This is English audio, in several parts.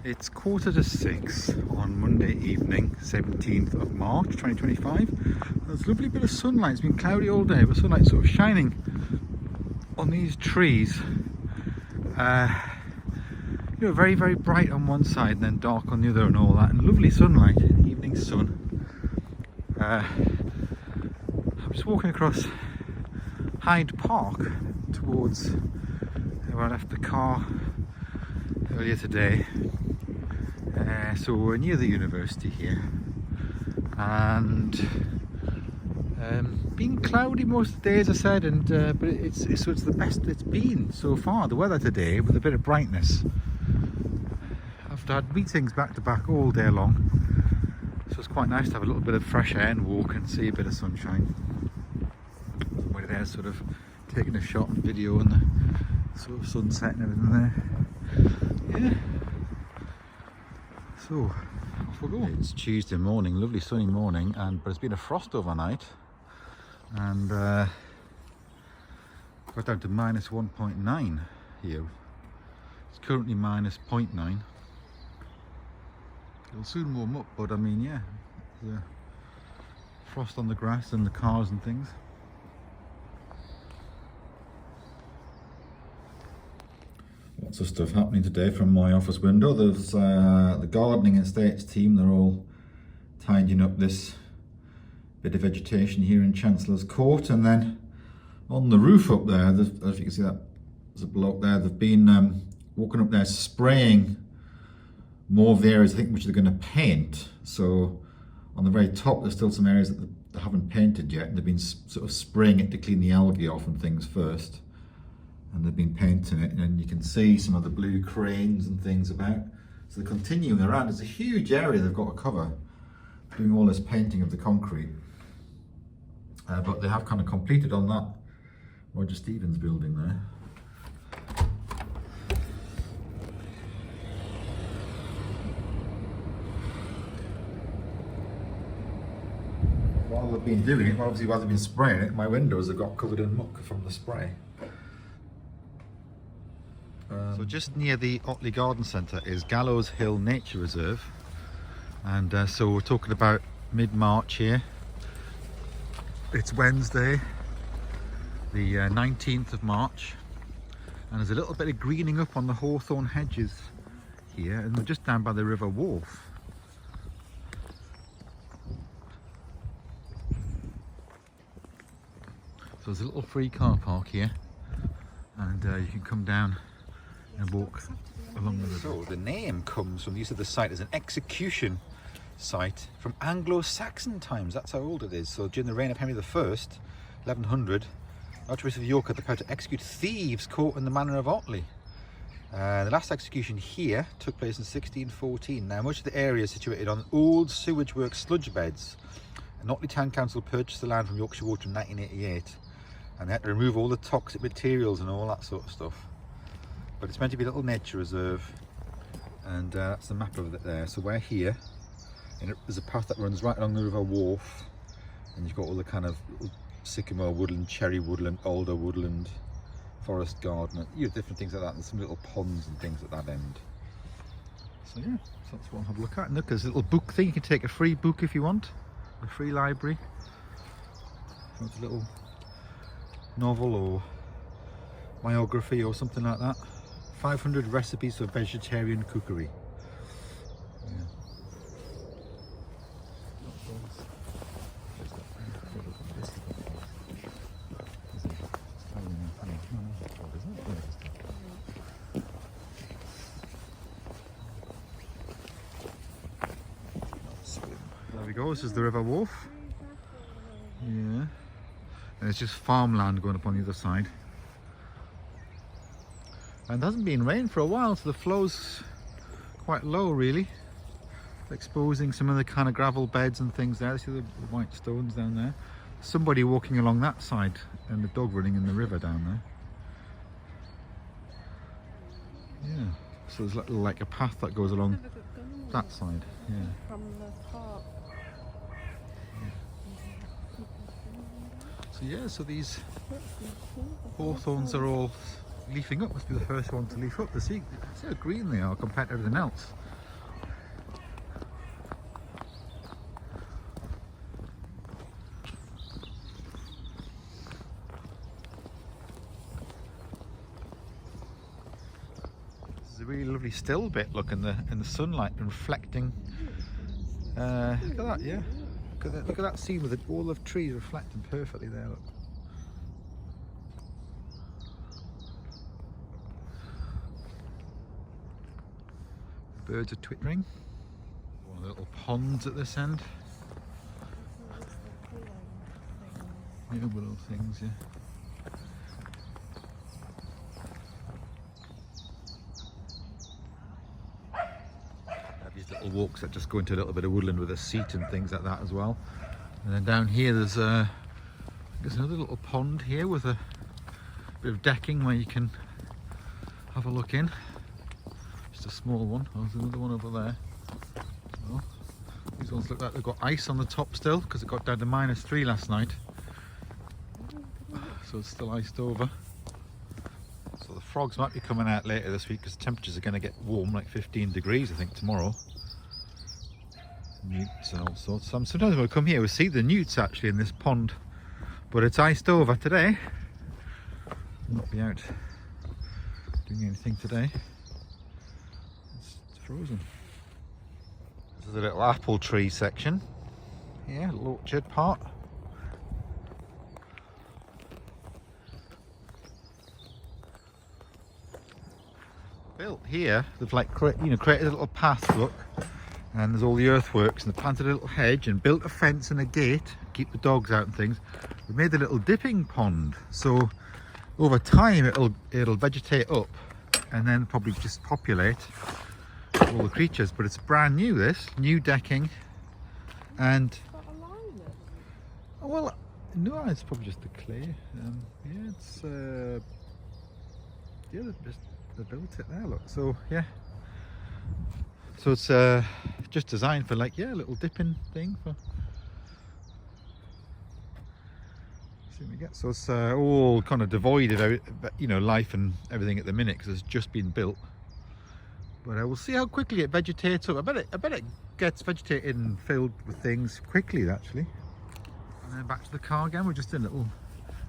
It's 5:45 on Monday evening, 17th of March 2025. There's a lovely bit of sunlight. It's been cloudy all day, but sunlight sort of shining on these trees. Very, very bright on one side and then dark on the other and all that. And lovely sunlight, evening sun. I'm just walking across Hyde Park towards where I left the car earlier today. So we're near the university here, and been cloudy most of the day, as I said, and but it's the best it's been so far. The weather today with a bit of brightness. I've had meetings back to back all day long, so it's quite nice to have a little bit of fresh air and walk and see a bit of sunshine. Somebody there sort of taking a shot and video and the sort of sunset and everything there. Yeah. So, off we go. It's Tuesday morning, lovely sunny morning, but it's been a frost overnight, and got down to minus 1.9 here. It's currently minus 0.9. It'll soon warm up, but I mean, yeah, there's frost on the grass and the cars and things. Lots of stuff happening today from my office window. There's the gardening estates team. They're all tidying up this bit of vegetation here in Chancellor's Court, and then on the roof up there, I don't know if you can see that, there's a bloke there. They've been walking up there spraying more of the areas I think which they're going to paint. So on the very top there's still some areas that they haven't painted yet. They've been sort of spraying it to clean the algae off and things first, and they've been painting it, and you can see some of the blue cranes and things about. So they're continuing around. It's a huge area they've got to cover, doing all this painting of the concrete. But they have kind of completed on that Roger Stevens building there. While they've been doing it, obviously while they've been spraying it, my windows have got covered in muck from the spray. So just near the Otley Garden Centre is Gallows Hill Nature Reserve, and so we're talking about mid-March here. It's Wednesday, the 19th of March, and there's a little bit of greening up on the hawthorn hedges here, and we're just down by the River Wharf. So there's a little free car park here, and you can come down and walk along the river. So the name comes from the use of the site as an execution site from Anglo-Saxon times. That's how old it is. So during the reign of Henry I, 1100, Archbishop of York had the power to execute thieves caught in the manor of Otley. The last execution here took place in 1614. Now much of the area is situated on old sewage works sludge beds, and Otley Town Council purchased the land from Yorkshire Water in 1988, and they had to remove all the toxic materials and all that sort of stuff. But it's meant to be a little nature reserve, and that's the map of it there. So we're here, and there's a path that runs right along the River Wharf, and you've got all the kind of sycamore woodland, cherry woodland, alder woodland, forest garden, different things like that. There's some little ponds and things at that end. So yeah, so that's what I'll have a look at. And look, there's a little book thing. You can take a free book if you want, a free library. So it's a little novel or biography or something like that. 500 recipes for vegetarian cookery. Yeah. There we go, this is the River Wharf. Yeah. And it's just farmland going up on the other side. And there hasn't been rain for a while, so the flow's quite low really, exposing some of the kind of gravel beds and things there. See the white stones down there. Somebody walking along that side, and the dog running in the river down there. Yeah, so there's like a path that goes along that side. Yeah. From the park. So yeah, so these hawthorns are all leafing up. Must be the first one to leaf up. See how green they are compared to everything else. really lovely still bit. Look in the sunlight and reflecting. Look at that, yeah. Look at that scene with all the trees reflecting perfectly there. Look. The birds are twittering. One of the little ponds at this end. Yeah, little things, yeah. These little walks that just go into a little bit of woodland with a seat and things like that as well. And then down here there's another little pond here with a bit of decking where you can have a look in. Just a small one. Oh, there's another one over there. Oh, these ones look like they've got ice on the top still because it got down to -3 last night. So it's still iced over. So the frogs might be coming out later this week because the temperatures are going to get warm, like 15 degrees I think tomorrow. Newts and all sorts. Sometimes when we come here we see the newts actually in this pond, but it's iced over today. I'll not be out doing anything today. It's frozen. This is a little apple tree section. Yeah, little orchard part. Built here, they've like created a little path, look, and there's all the earthworks, and they planted a little hedge and built a fence and a gate to keep the dogs out and things. We made a little dipping pond, so over time it'll vegetate up and then probably just populate all the creatures. But it's brand new, this new decking, and oh, well, no, it's probably just the clay. Yeah, it's yeah, they built it there, look. So yeah, so it's just designed for, like, yeah, a little dipping thing for. See what we get. So it's all kind of devoid of, you know, life and everything at the minute because it's just been built. But we'll see how quickly it vegetates up. I bet it gets vegetated and filled with things quickly, actually. And then back to the car again. We're just in little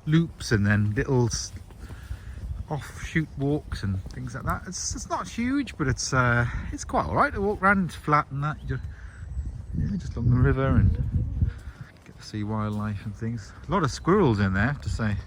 loops and then little offshoot walks and things like that. It's not huge, but it's quite all right to walk around. It's flat and that. Just along the river and get to see wildlife and things. A lot of squirrels in there, I have to say.